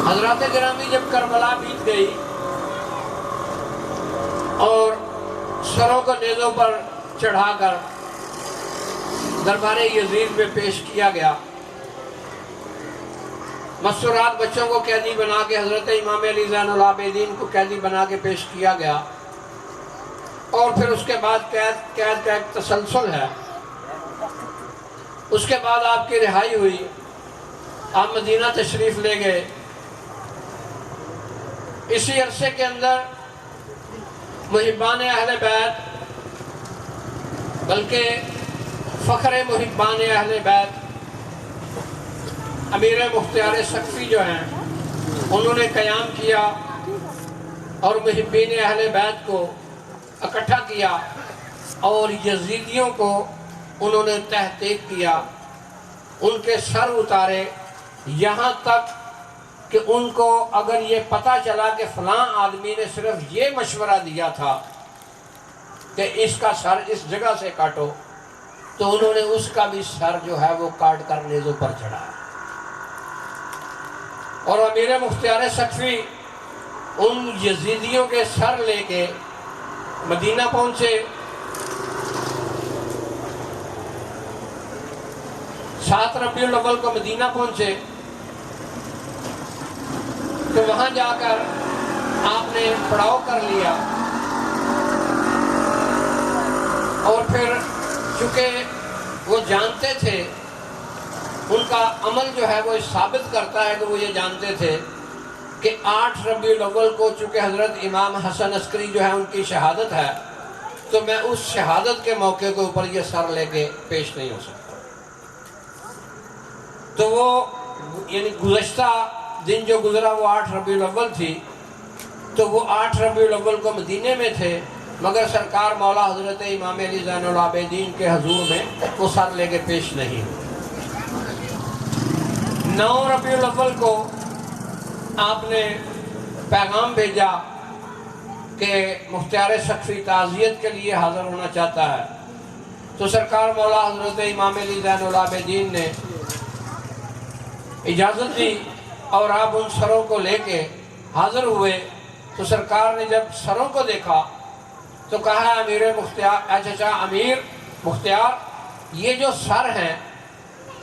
حضرات گرامی جب کربلا بیت گئی اور سروں کو نیزوں پر چڑھا کر دربار یزید میں پیش کیا گیا، مستورات بچوں کو قیدی بنا کے حضرت امام علی زین العابدین کو قیدی بنا کے پیش کیا گیا، اور پھر اس کے بعد قید کا ایک تسلسل ہے۔ اس کے بعد آپ کی رہائی ہوئی، آپ مدینہ تشریف لے گئے۔ اسی عرصے کے اندر محبان اہل بیت، بلکہ فخر محبان اہل بیت امیر مختار سقفی جو ہیں، انہوں نے قیام کیا اور محبین اہل بیت کو اکٹھا کیا اور یزیدیوں کو انہوں نے تحقیق کیا، ان کے سر اتارے، یہاں تک کہ ان کو اگر یہ پتہ چلا کہ فلاں آدمی نے صرف یہ مشورہ دیا تھا کہ اس کا سر اس جگہ سے کاٹو، تو انہوں نے اس کا بھی سر جو ہے وہ کاٹ کر نیزوں پر چڑھایا۔ اور امیر مختار سقفی ان یزیدیوں کے سر لے کے مدینہ پہنچے۔ 7 ربیع الاول کو مدینہ پہنچے تو وہاں جا کر آپ نے پڑاؤ کر لیا، اور پھر چونکہ وہ جانتے تھے، ان کا عمل جو ہے وہ ثابت کرتا ہے کہ وہ یہ جانتے تھے کہ 8 ربیع الاول کو چونکہ حضرت امام حسن عسکری جو ہے ان کی شہادت ہے، تو میں اس شہادت کے موقع کے اوپر یہ سر لے کے پیش نہیں ہو سکتا۔ تو وہ یعنی گزشتہ دن جو گزرا وہ 8 ربیع الاول تھی، تو وہ 8 ربیع الاول کو مدینے میں تھے، مگر سرکار مولا حضرت امام علی زین العابدین کے حضور میں وہ سر لے کے پیش نہیں ہوئے۔ 9 ربیع الاول کو آپ نے پیغام بھیجا کہ مختار سقفی تعزیت کے لیے حاضر ہونا چاہتا ہے، تو سرکار مولا حضرت امام علی زین العابدین نے اجازت دی اور آپ ان سروں کو لے کے حاضر ہوئے۔ تو سرکار نے جب سروں کو دیکھا تو کہا امیر مختار، اچھا امیر مختار، یہ جو سر ہیں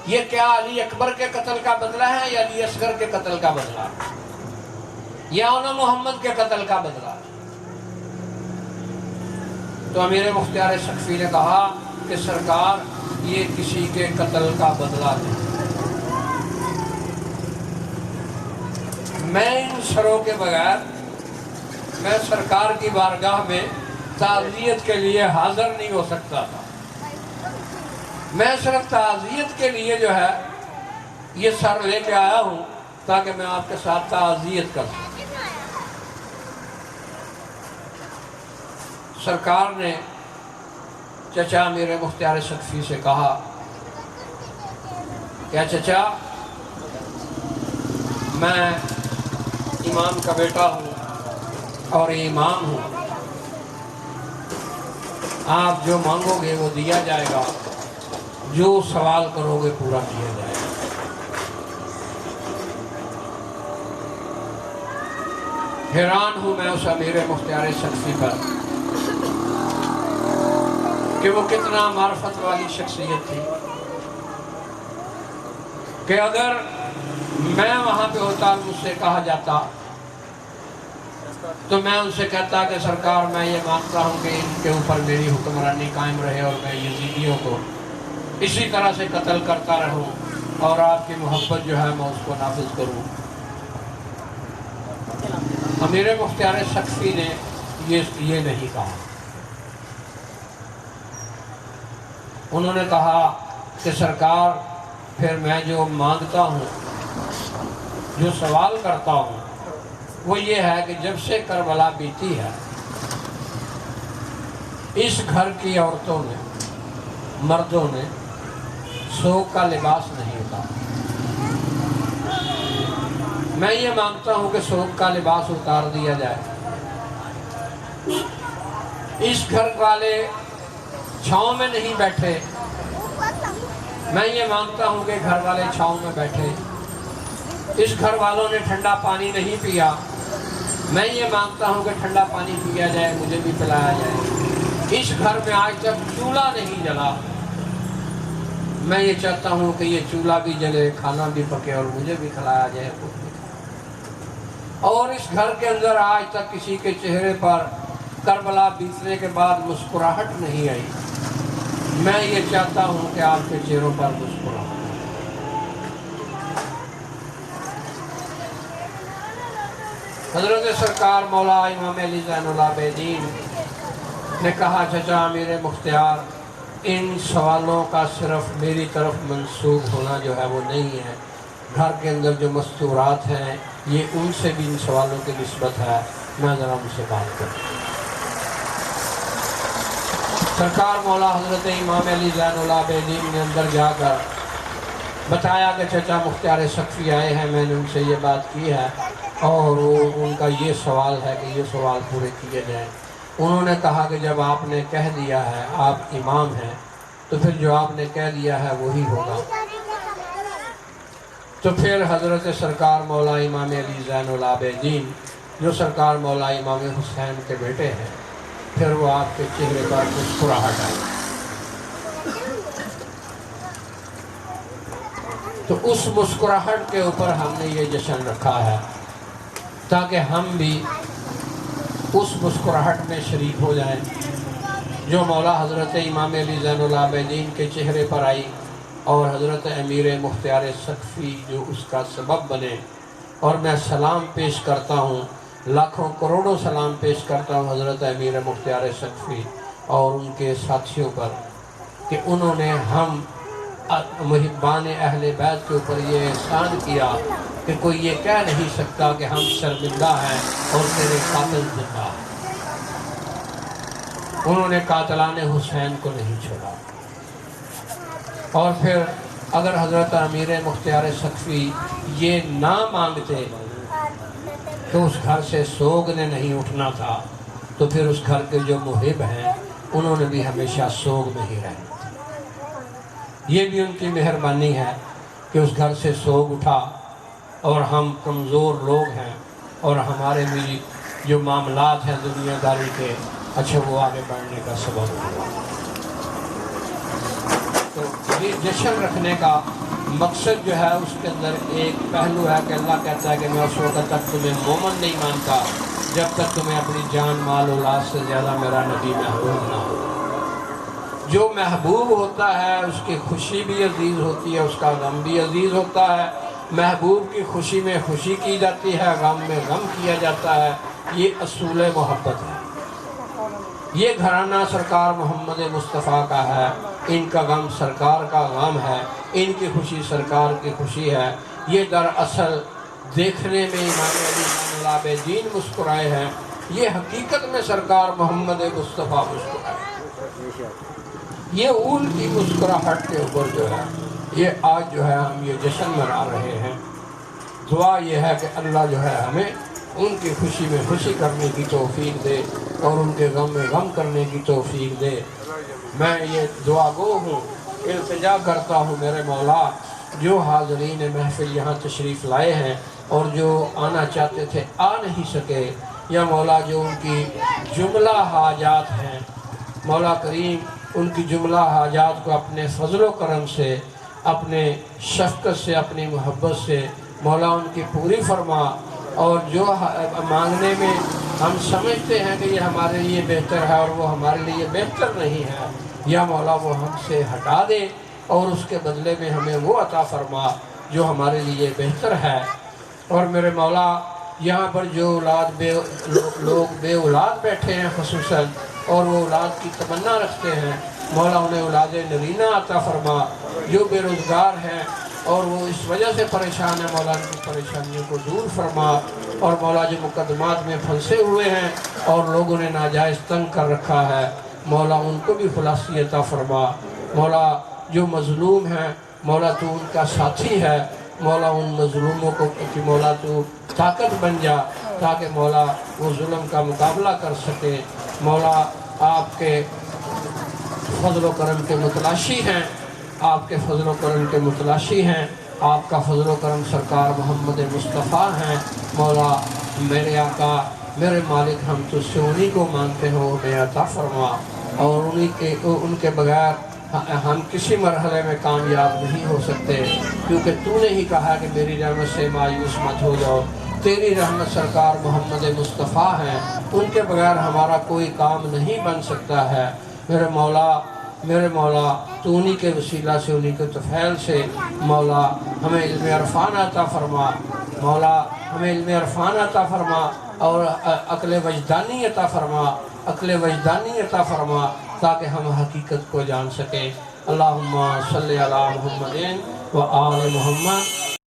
یہ کیا علی اکبر کے قتل کا بدلہ ہے یا علی اصغر کے قتل کا بدلہ ہے یا انہوں محمد کے قتل کا بدلہ ہے؟ تو امیر مختار سقفی نے کہا کہ سرکار یہ کسی کے قتل کا بدلہ نہیں، میں ان سروں کے بغیر میں سرکار کی بارگاہ میں تعزیت کے لیے حاضر نہیں ہو سکتا تھا، میں صرف تعزیت کے لیے جو ہے یہ سر لے کے آیا ہوں تاکہ میں آپ کے ساتھ تعزیت کر سکوں۔ سرکار نے چچا امیر مختار سقفی سے کہا کہ چچا میں امام کا بیٹا ہوں اور امام ہوں، آپ جو مانگو گے وہ دیا جائے گا، جو سوال کرو گے پورا کیا جائے گا۔ حیران ہوں میں اس امیر مختار سقفی پر کہ وہ کتنا معرفت والی شخصیت تھی، کہ اگر میں وہاں پہ ہوتا اور مجھ سے کہا جاتا تو میں ان سے کہتا کہ سرکار میں یہ مانگتا ہوں کہ ان کے اوپر میری حکمرانی قائم رہے اور میں یزیدیوں کو اسی طرح سے قتل کرتا رہوں اور آپ کی محبت جو ہے میں اس کو نافذ کروں۔ امیر مختار سقفی نے یہ نہیں کہا، انہوں نے کہا کہ سرکار پھر میں جو مانگتا ہوں، جو سوال کرتا ہوں، وہ یہ ہے کہ جب سے کربلا بیتی ہے اس گھر کی عورتوں نے، مردوں نے سوگ کا لباس نہیں اتارا، میں یہ مانگتا ہوں کہ سوگ کا لباس اتار دیا جائے، اس گھر والے چھاؤں میں نہیں بیٹھے، میں یہ مانگتا ہوں کہ گھر والے چھاؤں میں بیٹھے، اس گھر والوں نے ٹھنڈا پانی نہیں پیا، میں یہ مانگتا ہوں کہ ٹھنڈا پانی پیا جائے، مجھے بھی پلایا جائے۔ اس گھر میں آج تک چولہا نہیں جلا، میں یہ چاہتا ہوں کہ یہ چولہا بھی جلے، کھانا بھی پکے اور مجھے بھی کھلایا جائے۔ اور اس گھر کے اندر آج تک کسی کے چہرے پر کربلا بیتنے کے بعد مسکراہٹ نہیں آئی، میں یہ چاہتا ہوں کہ آپ کے چہروں پر مسکراہٹ۔ حضرت سرکار مولا امام علی زین العابدین نے کہا، چچا امیر مختار، ان سوالوں کا صرف میری طرف منسوب ہونا جو ہے وہ نہیں ہے، گھر کے اندر جو مستورات ہیں یہ ان سے بھی ان سوالوں کی نسبت ہے، میں ذرا ان سے بات کروں۔ سرکار مولا حضرت امام علی زین العابدین نے اندر جا کر بتایا کہ چچا مختار سقفی آئے ہیں، میں نے ان سے یہ بات کی ہے اور ان کا یہ سوال ہے کہ یہ سوال پورے کیے جائیں۔ انہوں نے کہا کہ جب آپ نے کہہ دیا ہے، آپ امام ہیں، تو پھر جو آپ نے کہہ دیا ہے وہی ہوگا۔ تو پھر حضرت سرکار مولا امام علی زین العابدین جو سرکار مولا امام حسین کے بیٹے ہیں، پھر وہ آپ کے چہرے پر مسکراہٹ آئی۔ تو اس مسکراہٹ کے اوپر ہم نے یہ جشن رکھا ہے تاکہ ہم بھی اس مسکراہٹ میں شریک ہو جائیں جو مولا حضرت امام علی زین العابدین کے چہرے پر آئی، اور حضرت امیر مختار سقفی جو اس کا سبب بنے۔ اور میں سلام پیش کرتا ہوں، لاکھوں کروڑوں سلام پیش کرتا ہوں حضرت امیر مختار سقفی اور ان کے ساتھیوں پر کہ انہوں نے ہم محبان اہل بیت کے اوپر یہ احسان کیا کہ کوئی یہ کہہ نہیں سکتا کہ ہم شرمندہ ہیں اور تیرے قاتل زندہ ہیں۔ انہوں نے قاتلان حسین کو نہیں چھوڑا۔ اور پھر اگر حضرت امیر مختار سقفی یہ نہ مانگتے تو اس گھر سے سوگ نے نہیں اٹھنا تھا، تو پھر اس گھر کے جو محب ہیں انہوں نے بھی ہمیشہ سوگ میں ہی رہنا۔ یہ بھی ان کی مہربانی ہے کہ اس گھر سے سوگ اٹھا، اور ہم کمزور لوگ ہیں اور ہمارے بھی جو معاملات ہیں دنیا داری کے، اچھا وہ آگے بڑھنے کا سبب ہوا۔ تو یہ جشن رکھنے کا مقصد جو ہے اس کے اندر ایک پہلو ہے کہ اللہ کہتا ہے کہ میں اس وقت تک تمہیں مومن نہیں مانتا جب تک تمہیں اپنی جان مال اولاد سے زیادہ میرا نبی محبوب نہ ہو۔ جو محبوب ہوتا ہے اس کی خوشی بھی عزیز ہوتی ہے، اس کا غم بھی عزیز ہوتا ہے۔ محبوب کی خوشی میں خوشی کی جاتی ہے، غم میں غم کیا جاتا ہے۔ یہ اصول محبت ہے۔ یہ گھرانہ سرکار محمد مصطفیٰ کا ہے، ان کا غم سرکار کا غم ہے، ان کی خوشی سرکار کی خوشی ہے۔ یہ دراصل دیکھنے میں امام علی زین العابدین مسکرائے ہیں، یہ حقیقت میں سرکار محمد مصطفیٰ مسکرائے۔ یہ ان کی مسکراہٹ کے اوپر جو ہے یہ آج جو ہے ہم یہ جشن منا رہے ہیں۔ دعا یہ ہے کہ اللہ جو ہے ہمیں ان کی خوشی میں خوشی کرنے کی توفیق دے اور ان کے غم میں غم کرنے کی توفیق دے۔ میں یہ دعا گو ہوں، التجا کرتا ہوں میرے مولا، جو حاضرین محفل یہاں تشریف لائے ہیں اور جو آنا چاہتے تھے آ نہیں سکے، یا مولا جو ان کی جملہ حاجات ہیں، مولا کریم ان کی جملہ حاجات کو اپنے فضل و کرم سے، اپنے شفقت سے، اپنی محبت سے مولا ان کی پوری فرما، اور جو مانگنے میں ہم سمجھتے ہیں کہ یہ ہمارے لیے بہتر ہے اور وہ ہمارے لیے بہتر نہیں ہے، یا مولا وہ ہم سے ہٹا دے اور اس کے بدلے میں ہمیں وہ عطا فرما جو ہمارے لیے بہتر ہے۔ اور میرے مولا یہاں پر جو لوگ بے اولاد بیٹھے ہیں خصوصاً، اور وہ اولاد کی تمنا رکھتے ہیں، مولا انہیں اولاد نرینہ عطا فرما۔ جو بے روزگار ہیں اور وہ اس وجہ سے پریشان ہیں، مولا ان کی پریشانیوں کو دور فرما۔ اور مولا جو مقدمات میں پھنسے ہوئے ہیں اور لوگوں نے ناجائز تنگ کر رکھا ہے، مولا ان کو بھی خلاصی عطا فرما۔ مولا جو مظلوم ہیں، مولا تو ان کا ساتھی ہے، مولا ان مظلوموں کو کہ مولا تو طاقت بن جا تاکہ مولا وہ ظلم کا مقابلہ کر سکے۔ مولا آپ کے فضل و کرم کے متلاشی ہیں، آپ کے فضل و کرم کے متلاشی ہیں۔ آپ کا فضل و کرم سرکار محمد مصطفیٰ ہیں۔ مولا میرے آقا، میرے مالک، ہم تجھ سے انہی کو مانتے ہو، ہمیں عطا فرما، اور ان کے بغیر ہم کسی مرحلے میں کامیاب نہیں ہو سکتے، کیونکہ تو نے ہی کہا کہ میری رحمت سے مایوس مت ہو جاؤ۔ تیری رحمت سرکار محمد مصطفیٰ ہیں، ان کے بغیر ہمارا کوئی کام نہیں بن سکتا ہے۔ میرے مولا تو انہی کے وسیلہ سے، انہی کے طفیل سے مولا ہمیں علم عرفان عطا فرما، مولا ہمیں علم عرفان عطا فرما، اور عقل وجدانی عطا فرما، عقل وجدانی عطا فرما، تاکہ ہم حقیقت کو جان سکیں۔ اللہم صلی علی محمد و آل محمد۔